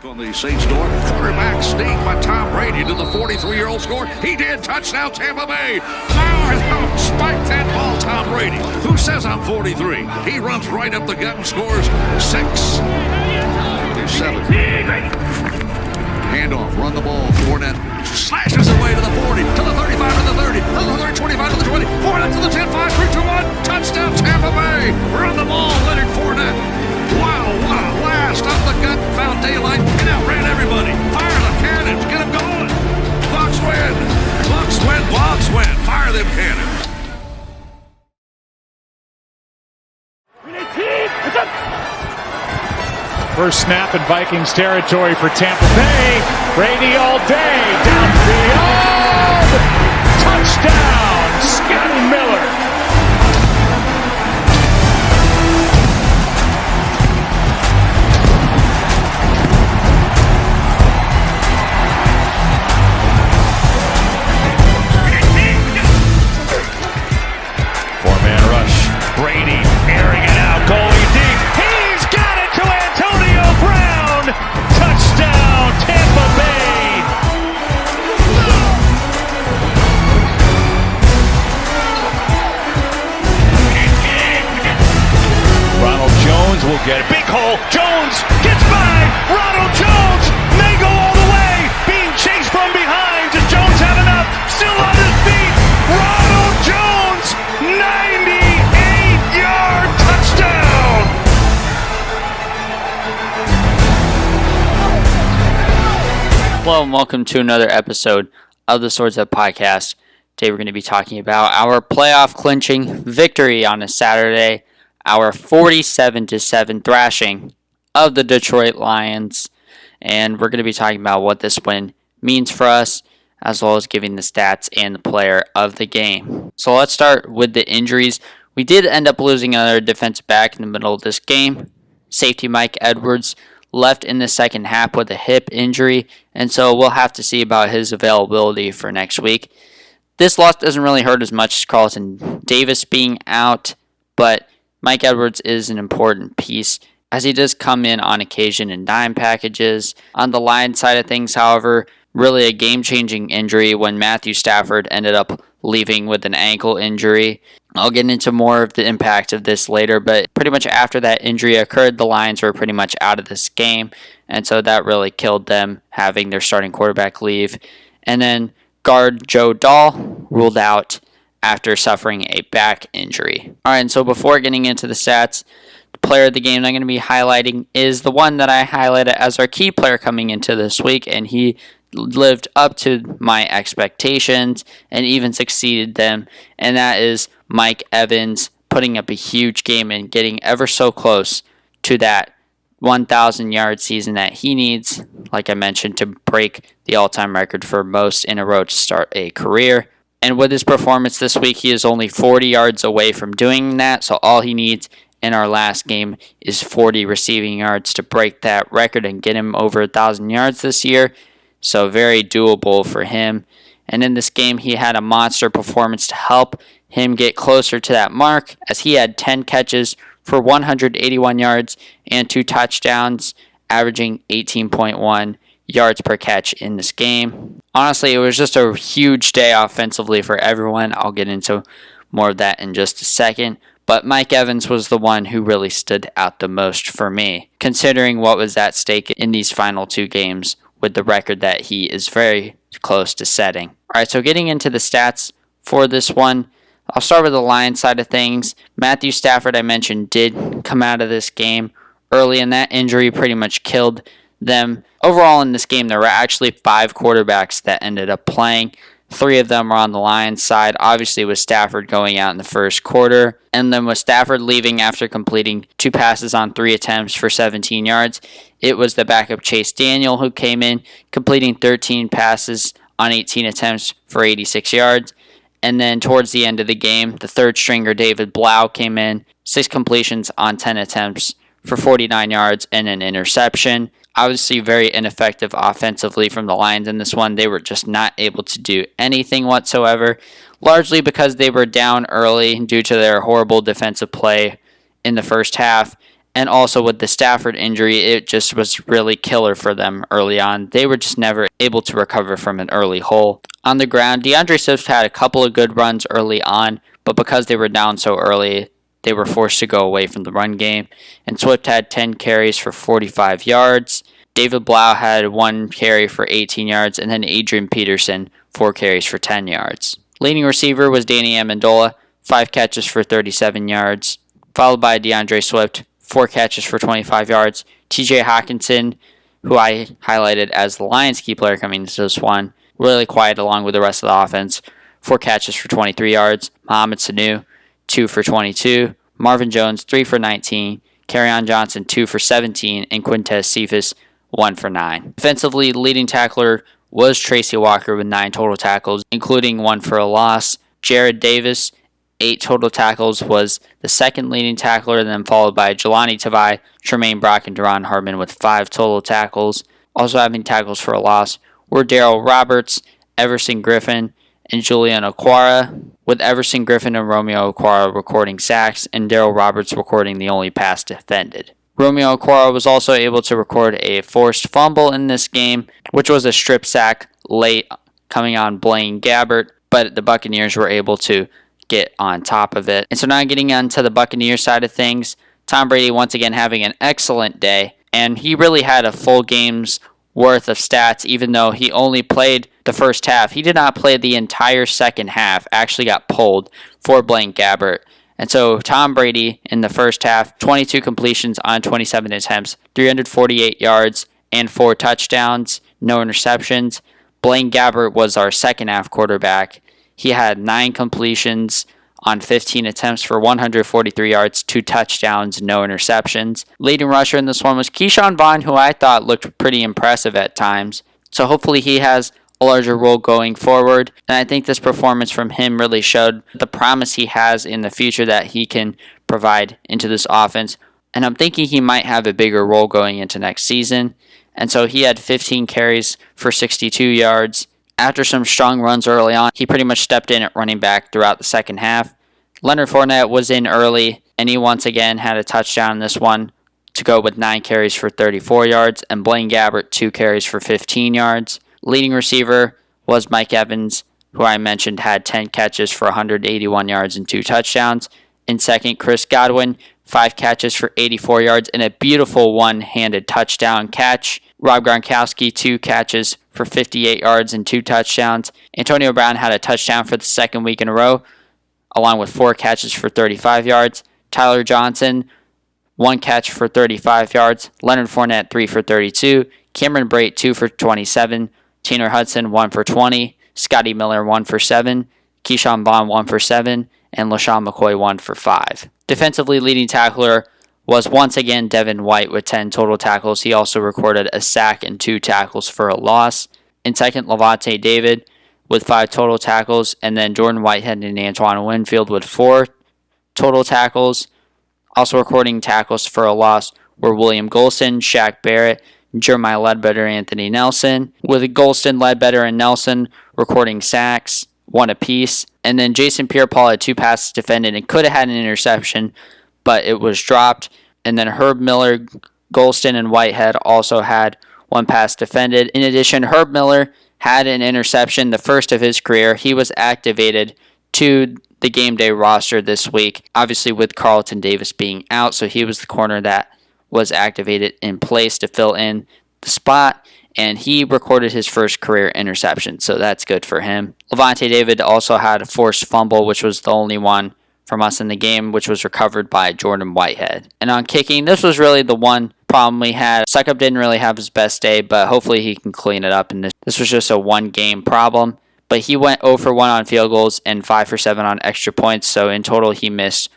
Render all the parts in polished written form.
On the Saints door, quarterback sneak by Tom Brady to the 43-year-old score. He did. Touchdown, Tampa Bay. Now, spike that ball, Tom Brady. Who says I'm 43? He runs right up the gut and scores 6. 7. Handoff, run the ball. Fournette slashes away to the 40, to the 35, to the 30, to the 30, 25, to the 20. Fournette to the 10, 5, 3, 2, 1. Touchdown, Tampa Bay. Run the ball, Leonard Fournette. Wow, what a blast up the gut, found daylight, and outran everybody. Fire the cannons, get them going. Bucs win. Bucs win, Bucs win. Fire them cannons. First snap in Vikings territory for Tampa Bay. Brady all day, downfield. Touchdown, Scott Miller. Four-man rush. Brady airing it out, going deep. He's got it to Antonio Brown. Touchdown, Tampa Bay. Ronald Jones will get it. Big hole. Jones gets by. Ronald Jones may go all the way. Being chased from behind. Does Jones have enough? Still on his feet. Ronald Jones, 98-yard touchdown. Hello and welcome to another episode of the Swords Up Podcast. Today we're going to be talking about our playoff clinching victory on a Saturday, our 47-7 thrashing of the Detroit Lions, and we're going to be talking about what this win means for us, as well as giving the stats and the player of the game. So let's start with the injuries. We did end up losing another defensive back in the middle of this game. Safety Mike Edwards left in the second half with a hip injury, and so we'll have to see about his availability for next week. This loss doesn't really hurt as much as Carlton Davis being out, but Mike Edwards is an important piece as he does come in on occasion in dime packages. On the line side of things, however, really a game-changing injury when Matthew Stafford ended up leaving with an ankle injury. I'll get into more of the impact of this later, but pretty much after that injury occurred, the Lions were pretty much out of this game, and so that really killed them, having their starting quarterback leave. And then guard Joe Dahl ruled out after suffering a back injury. All right, and so before getting into the stats, the player of the game that I'm going to be highlighting is the one that I highlighted as our key player coming into this week, and he lived up to my expectations and even succeeded them, and that is Mike Evans putting up a huge game and getting ever so close to that 1,000-yard season that he needs, like I mentioned, to break the all-time record for most in a row to start a career. And with his performance this week, he is only 40 yards away from doing that, so all he needs in our last game is 40 receiving yards to break that record and get him over 1,000 yards this year. So very doable for him. And in this game, he had a monster performance to help him get closer to that mark, as he had 10 catches for 181 yards and 2 touchdowns, averaging 18.1 yards per catch in this game. Honestly, it was just a huge day offensively for everyone. I'll get into more of that in just a second. But Mike Evans was the one who really stood out the most for me, considering what was at stake in these final 2 games with the record that he is very close to setting. All right, so getting into the stats for this one, I'll start with the Lions side of things. Matthew Stafford, I mentioned, did come out of this game early, and that injury pretty much killed them. Overall in this game, there were actually 5 quarterbacks that ended up playing. 3 of them were on the Lions side, obviously with Stafford going out in the first quarter, and then with Stafford leaving after completing 2 passes on 3 attempts for 17 yards, it was the backup Chase Daniel who came in, completing 13 passes on 18 attempts for 86 yards. And then towards the end of the game, the third stringer David Blau came in, 6 completions on 10 attempts for 49 yards and an interception. Obviously very ineffective offensively from the Lions in this one. They were just not able to do anything whatsoever, largely because they were down early due to their horrible defensive play in the first half. And also with the Stafford injury, it just was really killer for them early on. They were just never able to recover from an early hole. On the ground, DeAndre Swift had a couple of good runs early on, but because they were down so early, they were forced to go away from the run game. And Swift had 10 carries for 45 yards. David Blau had 1 carry for 18 yards, and then Adrian Peterson, 4 carries for 10 yards. Leading receiver was Danny Amendola, 5 catches for 37 yards, followed by DeAndre Swift, 4 catches for 25 yards. TJ Hawkinson, who I highlighted as the Lions key player coming into this one, really quiet along with the rest of the offense. 4 catches for 23 yards. Mohamed Sanu, 2 for 22. Marvin Jones, 3 for 19. Kerryon Johnson, 2 for 17. And Quintez Cephas, 1 for 9. Defensively, leading tackler was Tracy Walker with 9 total tackles, including 1 for a loss. Jared Davis, 8 total tackles, was the second leading tackler, and then followed by Jelani Tavai, Tremaine Brock, and Deron Hartman with 5 total tackles. Also having tackles for a loss were Darryl Roberts, Everson Griffin, and Julian Okwara, with Everson Griffin and Romeo Okwara recording sacks, and Darryl Roberts recording the only pass defended. Romeo Okwara was also able to record a forced fumble in this game, which was a strip sack late coming on Blaine Gabbert, but the Buccaneers were able to get on top of it. And so now getting on to the Buccaneers side of things, Tom Brady once again having an excellent day, and he really had a full game's worth of stats, even though he only played the first half. He did not play the entire second half, actually got pulled for Blaine Gabbert. And so Tom Brady in the first half, 22 completions on 27 attempts, 348 yards, and 4 touchdowns, no interceptions. Blaine Gabbert was our second half quarterback. He had 9 completions on 15 attempts for 143 yards, 2 touchdowns, no interceptions. Leading rusher in this one was Keyshawn Vaughn, who I thought looked pretty impressive at times. So hopefully he has a larger role going forward. And I think this performance from him really showed the promise he has in the future that he can provide into this offense. And I'm thinking he might have a bigger role going into next season. And so he had 15 carries for 62 yards. After some strong runs early on, he pretty much stepped in at running back throughout the second half. Leonard Fournette was in early, and he once again had a touchdown in this one to go with 9 carries for 34 yards, and Blaine Gabbert 2 carries for 15 yards. Leading receiver was Mike Evans, who I mentioned had 10 catches for 181 yards and 2 touchdowns. In second, Chris Godwin, 5 catches for 84 yards and a beautiful one-handed touchdown catch. Rob Gronkowski, 2 catches for 58 yards and 2 touchdowns. Antonio Brown had a touchdown for the second week in a row, along with 4 catches for 35 yards. Tyler Johnson, 1 catch for 35 yards. Leonard Fournette, 3 for 32. Cameron Brate, 2 for 27. Tanner Hudson, 1 for 20. Scotty Miller, 1 for 7. Keyshawn Vaughn, 1 for 7. And LaShawn McCoy, 1 for 5. Defensively leading tackler was once again Devin White with 10 total tackles. He also recorded a sack and 2 tackles for a loss. In second, Lavonte David with 5 total tackles. And then Jordan Whitehead and Antoine Winfield with 4 total tackles. Also recording tackles for a loss were William Golston, Shaq Barrett, Jeremiah Ledbetter, Anthony Nelson, with Golston, Ledbetter, and Nelson recording sacks, 1 apiece. And then Jason Pierre-Paul had 2 passes defended and could have had an interception, but it was dropped. And then Herb Miller, Golston, and Whitehead also had 1 pass defended. In addition, Herb Miller had an interception, the first of his career. He was activated to the game day roster this week, obviously with Carlton Davis being out, so he was the corner that was activated in place to fill in the spot, and he recorded his first career interception, so that's good for him. Lavonte David also had a forced fumble, which was the only one from us in the game, which was recovered by Jordan Whitehead. And on kicking, this was really the one problem we had. Suckup didn't really have his best day, but hopefully he can clean it up, and this was just a one-game problem. But he went 0 for 1 on field goals and 5 for 7 on extra points, so in total he missed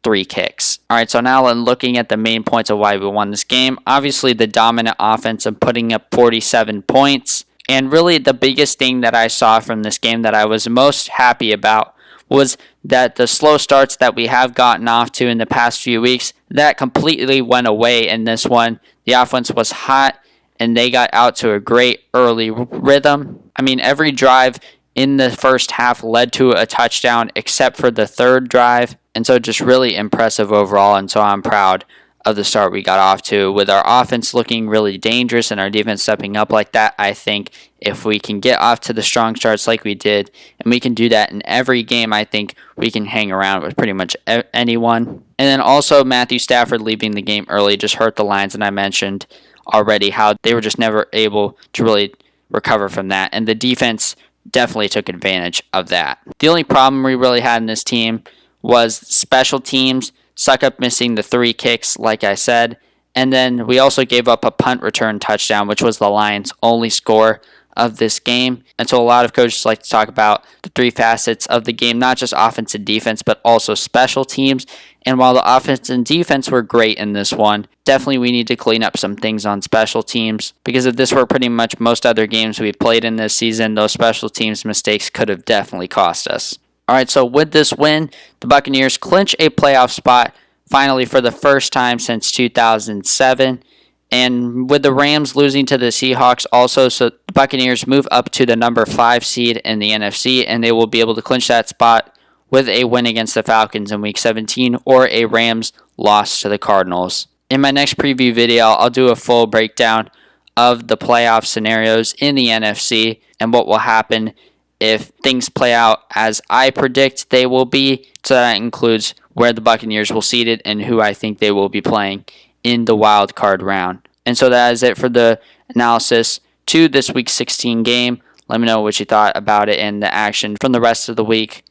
3 kicks. Alright, so now looking at the main points of why we won this game. Obviously the dominant offense of putting up 47 points. And really the biggest thing that I saw from this game that I was most happy about was that the slow starts that we have gotten off to in the past few weeks, that completely went away in this one. The offense was hot and they got out to a great early rhythm. I mean, every drive in the first half led to a touchdown except for the third drive. And so just really impressive overall, and so I'm proud of the start we got off to. With our offense looking really dangerous and our defense stepping up like that, I think if we can get off to the strong starts like we did, and we can do that in every game, I think we can hang around with pretty much anyone. And then also Matthew Stafford leaving the game early just hurt the Lions, and I mentioned already how they were just never able to really recover from that. And the defense definitely took advantage of that. The only problem we really had in this team was special teams. Suck up missing the 3 kicks, like I said. And then we also gave up a punt return touchdown, which was the Lions' only score of this game. And so a lot of coaches like to talk about the 3 facets of the game, not just offense and defense, but also special teams. And while the offense and defense were great in this one, definitely we need to clean up some things on special teams, because if this were pretty much most other games we played in this season, those special teams mistakes could have definitely cost us. All right, so with this win, the Buccaneers clinch a playoff spot finally for the first time since 2007. And with the Rams losing to the Seahawks also, so the Buccaneers move up to the number 5 seed in the NFC, and they will be able to clinch that spot with a win against the Falcons in Week 17 or a Rams loss to the Cardinals. In my next preview video, I'll do a full breakdown of the playoff scenarios in the NFC and what will happen if things play out as I predict they will be. So that includes where the Buccaneers will seed it and who I think they will be playing in the wild card round. And so that is it for the analysis to this Week 16 game. Let me know what you thought about it and the action from the rest of the week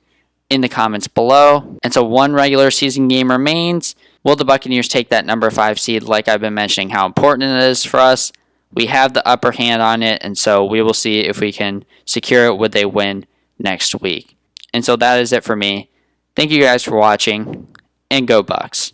in the comments below. And so one regular season game remains. Will the Buccaneers take that number 5 seed? Like I've been mentioning how important it is for us. We have the upper hand on it, and so we will see if we can secure it with a win next week. And so that is it for me. Thank you guys for watching, and go Bucs.